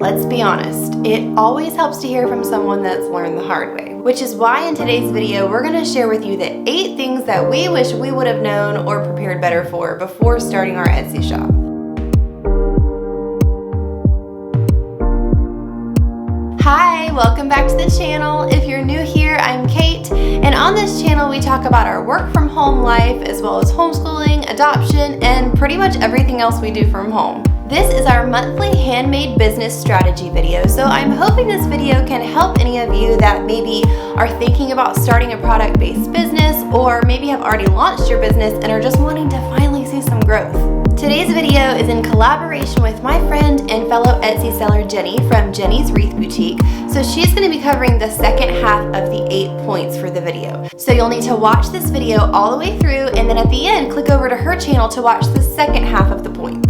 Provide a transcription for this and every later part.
Let's be honest, it always helps to hear from someone that's learned the hard way, which is why in today's video we're going to share with you the 8 things that we wish we would have known or prepared better for before starting our Etsy shop. Hi, welcome back to the channel. If you're new here, I'm Kate, and on this channel we talk about our work from home life as well as homeschooling, adoption, and pretty much everything else we do from home. This is our monthly handmade business strategy video, so I'm hoping this video can help any of you that maybe are thinking about starting a product-based business or maybe have already launched your business and are just wanting to finally see some growth. Today's video is in collaboration with my friend and fellow Etsy seller Jenny from Jenny's Wreath Boutique, so she's going to be covering the second half of the 8 points for the video. So you'll need to watch this video all the way through, and then at the end click over to her channel to watch the second half of the points.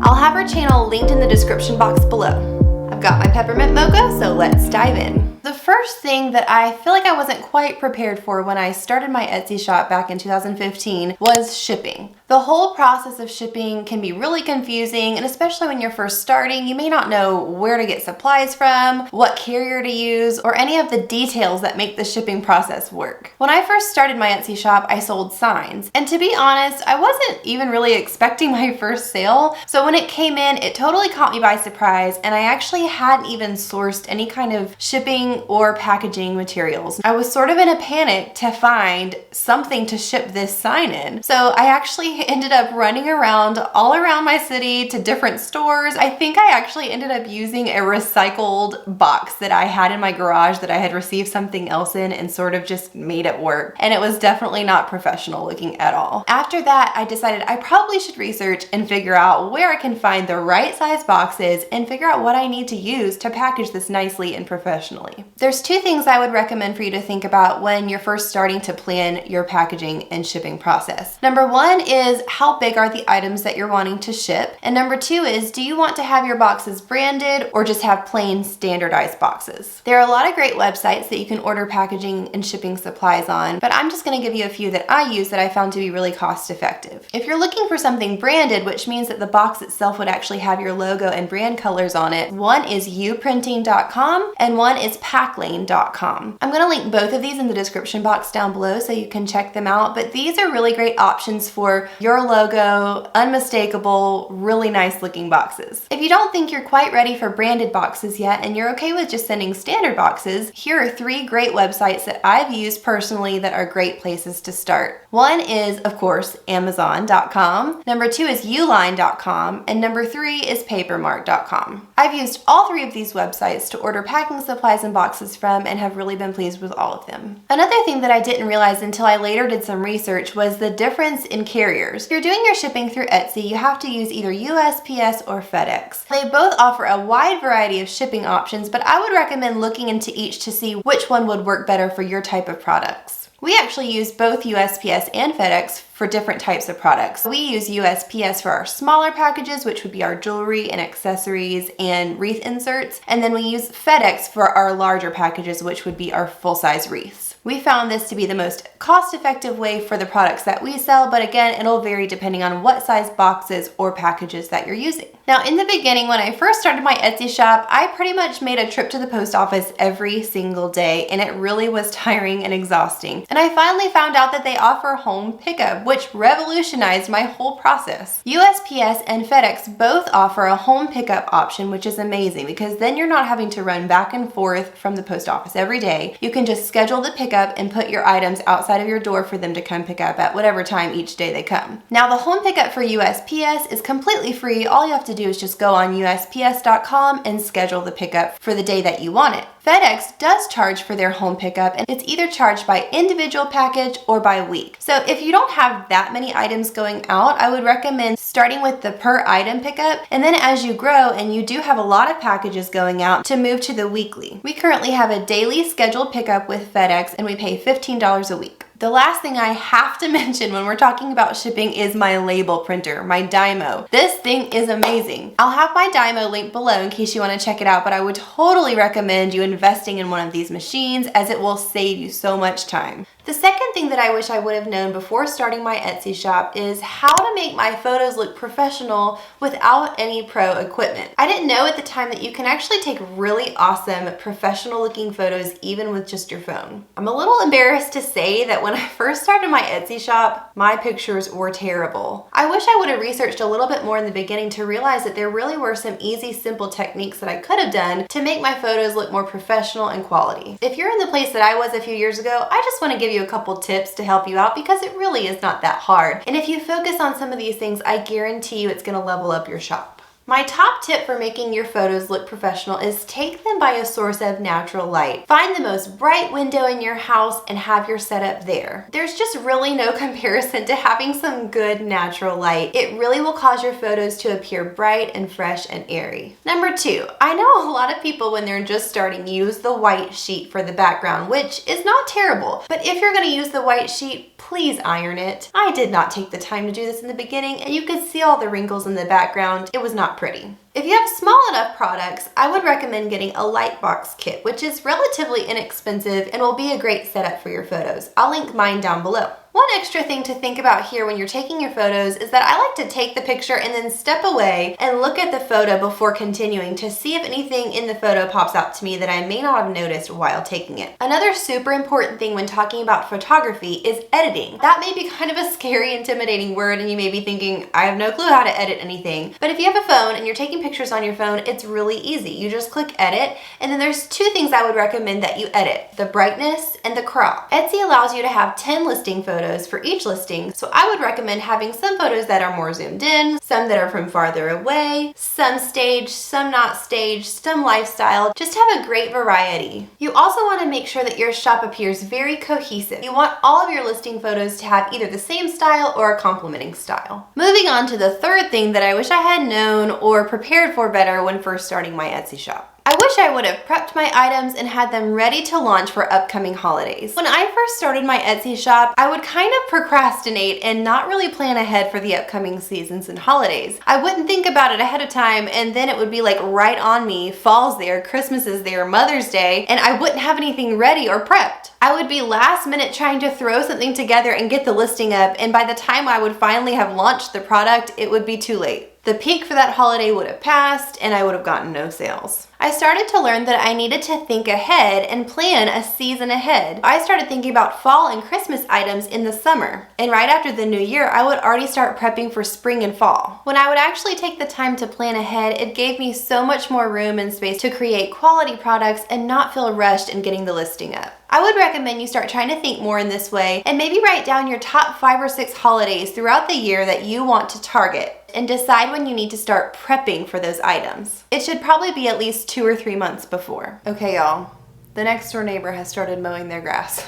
I'll have her channel linked in the description box below. I've got my peppermint mocha, so let's dive in. The first thing that I feel like I wasn't quite prepared for when I started my Etsy shop back in 2015 was shipping. The whole process of shipping can be really confusing, and especially when you're first starting, you may not know where to get supplies from, what carrier to use, or any of the details that make the shipping process work. When I first started my Etsy shop, I sold signs, and to be honest, I wasn't even really expecting my first sale, so when it came in, it totally caught me by surprise, and I actually hadn't even sourced any kind of shipping or packaging materials. I was sort of in a panic to find something to ship this sign in, so I actually ended up running around all around my city to different stores. I think I actually ended up using a recycled box that I had in my garage that I had received something else in and sort of just made it work. And it was definitely not professional looking at all. After that, I decided I probably should research and figure out where I can find the right size boxes and figure out what I need to use to package this nicely and professionally. There's 2 things I would recommend for you to think about when you're first starting to plan your packaging and shipping process. Number 1 is how big are the items that you're wanting to ship? And number 2 is, do you want to have your boxes branded or just have plain standardized boxes? There are a lot of great websites that you can order packaging and shipping supplies on, but I'm just going to give you a few that I use that I found to be really cost effective. If you're looking for something branded, which means that the box itself would actually have your logo and brand colors on it, one is uprinting.com and one is packlane.com. I'm going to link both of these in the description box down below so you can check them out, but these are really great options for your logo, unmistakable, really nice looking boxes. If you don't think you're quite ready for branded boxes yet and you're okay with just sending standard boxes, here are 3 great websites that I've used personally that are great places to start. One is, of course, Amazon.com. Number 2 is Uline.com, and number 3 is Papermark.com. I've used all 3 of these websites to order packing supplies and boxes from and have really been pleased with all of them. Another thing that I didn't realize until I later did some research was the difference in carriers. If you're doing your shipping through Etsy, you have to use either USPS or FedEx. They both offer a wide variety of shipping options, but I would recommend looking into each to see which one would work better for your type of products. We actually use both USPS and FedEx for different types of products. We use USPS for our smaller packages, which would be our jewelry and accessories and wreath inserts, and then we use FedEx for our larger packages, which would be our full-size wreaths. We found this to be the most cost-effective way for the products that we sell, but again, it'll vary depending on what size boxes or packages that you're using. Now, in the beginning, when I first started my Etsy shop, I pretty much made a trip to the post office every single day, and it really was tiring and exhausting. And I finally found out that they offer home pickup, which revolutionized my whole process. USPS and FedEx both offer a home pickup option, which is amazing because then you're not having to run back and forth from the post office every day. You can just schedule the pickup and put your items outside of your door for them to come pick up at whatever time each day they come. Now, the home pickup for USPS is completely free. All you have to do is just go on USPS.com and schedule the pickup for the day that you want it. FedEx does charge for their home pickup, and it's either charged by individual package or by week. So if you don't have that many items going out, I would recommend starting with the per item pickup, and then as you grow and you do have a lot of packages going out, to move to the weekly. We currently have a daily scheduled pickup with FedEx, and we pay $15 a week. The last thing I have to mention when we're talking about shipping is my label printer, my Dymo. This thing is amazing. I'll have my Dymo linked below in case you want to check it out, but I would totally recommend you investing in one of these machines as it will save you so much time. The second thing that I wish I would have known before starting my Etsy shop is how to make my photos look professional without any pro equipment. I didn't know at the time that you can actually take really awesome professional looking photos even with just your phone. I'm a little embarrassed to say that when I first started my Etsy shop, my pictures were terrible. I wish I would have researched a little bit more in the beginning to realize that there really were some easy, simple techniques that I could have done to make my photos look more professional and quality. If you're in the place that I was a few years ago, I just want to give you a couple tips to help you out because it really is not that hard. And if you focus on some of these things, I guarantee you it's going to level up your shop. My top tip for making your photos look professional is take them by a source of natural light. Find the most bright window in your house and have your setup there. There's just really no comparison to having some good natural light. It really will cause your photos to appear bright and fresh and airy. Number 2, I know a lot of people when they're just starting use the white sheet for the background, which is not terrible. But if you're going to use the white sheet, please iron it. I did not take the time to do this in the beginning and you could see all the wrinkles in the background. It was not pretty. If you have small enough products, I would recommend getting a light box kit, which is relatively inexpensive and will be a great setup for your photos. I'll link mine down below. One extra thing to think about here when you're taking your photos is that I like to take the picture and then step away and look at the photo before continuing to see if anything in the photo pops out to me that I may not have noticed while taking it. Another super important thing when talking about photography is editing. That may be kind of a scary, intimidating word and you may be thinking, I have no clue how to edit anything. But if you have a phone and you're taking pictures on your phone, it's really easy. You just click edit and then there's 2 things I would recommend that you edit, the brightness and the crop. Etsy allows you to have 10 listing photos for each listing, so I would recommend having some photos that are more zoomed in, some that are from farther away, some staged, some not staged, some lifestyle. Just have a great variety. You also want to make sure that your shop appears very cohesive. You want all of your listing photos to have either the same style or a complementing style. Moving on to the third thing that I wish I had known or prepared for better when first starting my Etsy shop. I wish I would have prepped my items and had them ready to launch for upcoming holidays. When I first started my Etsy shop, I would kind of procrastinate and not really plan ahead for the upcoming seasons and holidays. I wouldn't think about it ahead of time and then it would be like right on me. Fall's there, Christmas is there, Mother's Day, and I wouldn't have anything ready or prepped. I would be last minute trying to throw something together and get the listing up, and by the time I would finally have launched the product, it would be too late. The peak for that holiday would have passed and I would have gotten no sales. I started to learn that I needed to think ahead and plan a season ahead. I started thinking about fall and Christmas items in the summer. And right after the new year, I would already start prepping for spring and fall. When I would actually take the time to plan ahead, it gave me so much more room and space to create quality products and not feel rushed in getting the listing up. I would recommend you start trying to think more in this way and maybe write down your top 5 or 6 holidays throughout the year that you want to target and decide when you need to start prepping for those items. It should probably be at least 2 or 3 months before. Okay, y'all, the next door neighbor has started mowing their grass.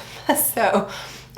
So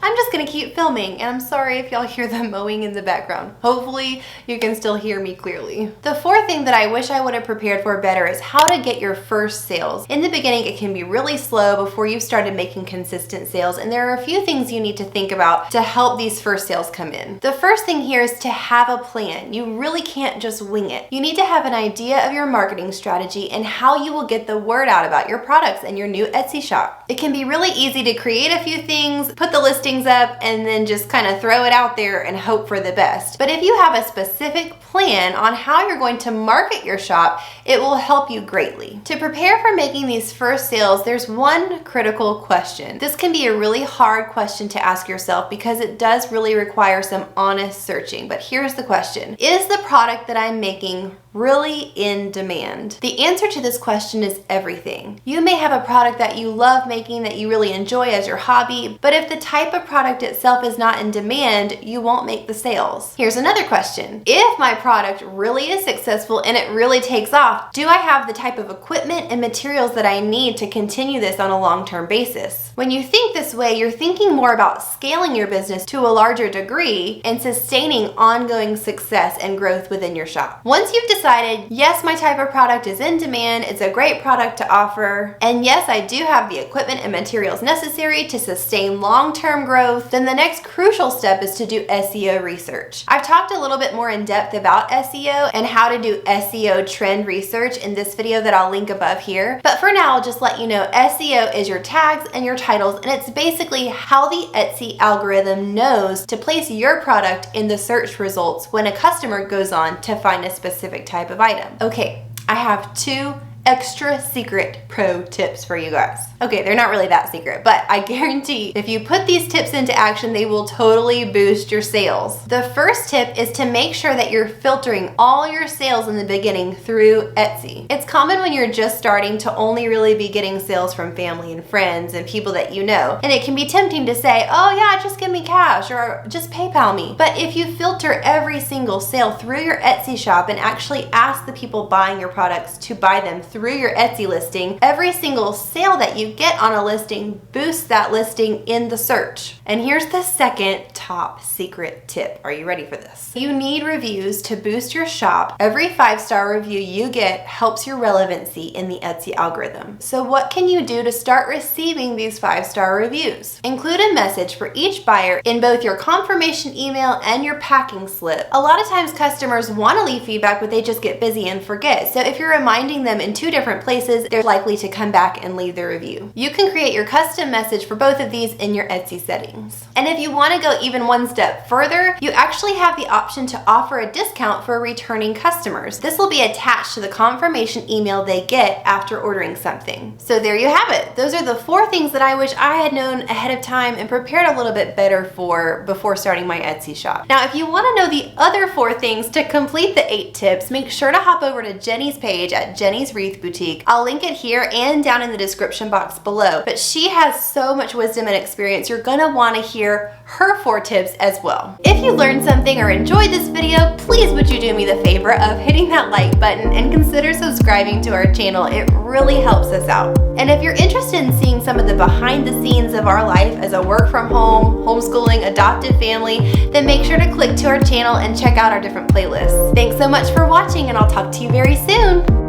I'm just gonna keep filming, and I'm sorry if y'all hear them mowing in the background. Hopefully you can still hear me clearly. The fourth thing that I wish I would have prepared for better is how to get your first sales. In the beginning, it can be really slow before you've started making consistent sales, and there are a few things you need to think about to help these first sales come in. The first thing here is to have a plan. You really can't just wing it. You need to have an idea of your marketing strategy and how you will get the word out about your products and your new Etsy shop. It can be really easy to create a few things, put the listing up, and then just kind of throw it out there and hope for the best. But if you have a specific plan on how you're going to market your shop, it will help you greatly. To prepare for making these first sales, there's one critical question. This can be a really hard question to ask yourself because it does really require some honest searching. But here's the question. Is the product that I'm making really in demand? The answer to this question is everything. You may have a product that you love making, that you really enjoy as your hobby, but if the type of product itself is not in demand, you won't make the sales. Here's another question. If my product really is successful and it really takes off, do I have the type of equipment and materials that I need to continue this on a long-term basis? When you think this way, you're thinking more about scaling your business to a larger degree and sustaining ongoing success and growth within your shop. Once you've decided, yes, my type of product is in demand, it's a great product to offer, and yes, I do have the equipment and materials necessary to sustain long-term growth, then the next crucial step is to do SEO research. I've talked a little bit more in depth about SEO and how to do SEO trend research in this video that I'll link above here, but for now I'll just let you know SEO is your tags and your titles, and it's basically how the Etsy algorithm knows to place your product in the search results when a customer goes on to find a specific type of item. Okay, I have 2 extra secret pro tips for you guys. Okay, they're not really that secret, but I guarantee if you put these tips into action, they will totally boost your sales. The first tip is to make sure that you're filtering all your sales in the beginning through Etsy. It's common when you're just starting to only really be getting sales from family and friends and people that you know, and it can be tempting to say, oh yeah, just give me cash or just PayPal me. But if you filter every single sale through your Etsy shop and actually ask the people buying your products to buy them through your Etsy listing, every single sale that you get on a listing boosts that listing in the search. And here's the second top secret tip. Are you ready for this? You need reviews to boost your shop. Every 5-star review you get helps your relevancy in the Etsy algorithm. So what can you do to start receiving these 5-star reviews? Include a message for each buyer in both your confirmation email and your packing slip. A lot of times customers want to leave feedback, but they just get busy and forget. So if you're reminding them in 2 different places, they're likely to come back and leave their review. You can create your custom message for both of these in your Etsy settings. And if you want to go even one step further, you actually have the option to offer a discount for returning customers. This will be attached to the confirmation email they get after ordering something. So there you have it. Those are the 4 things that I wish I had known ahead of time and prepared a little bit better for before starting my Etsy shop. Now, if you want to know the other 4 things to complete the 8 tips, make sure to hop over to Jenny's page at Jenny's Wreath Boutique. I'll link it here and down in the description box below, but she has so much wisdom and experience. You're gonna want to hear her 4 tips as well. If you learned something or enjoyed this video, please would you do me the favor of hitting that like button and consider subscribing to our channel. It really helps us out. And if you're interested in seeing some of the behind the scenes of our life as a work from home, homeschooling, adopted family, then make sure to click to our channel and check out our different playlists. Thanks so much for watching, and I'll talk to you very soon.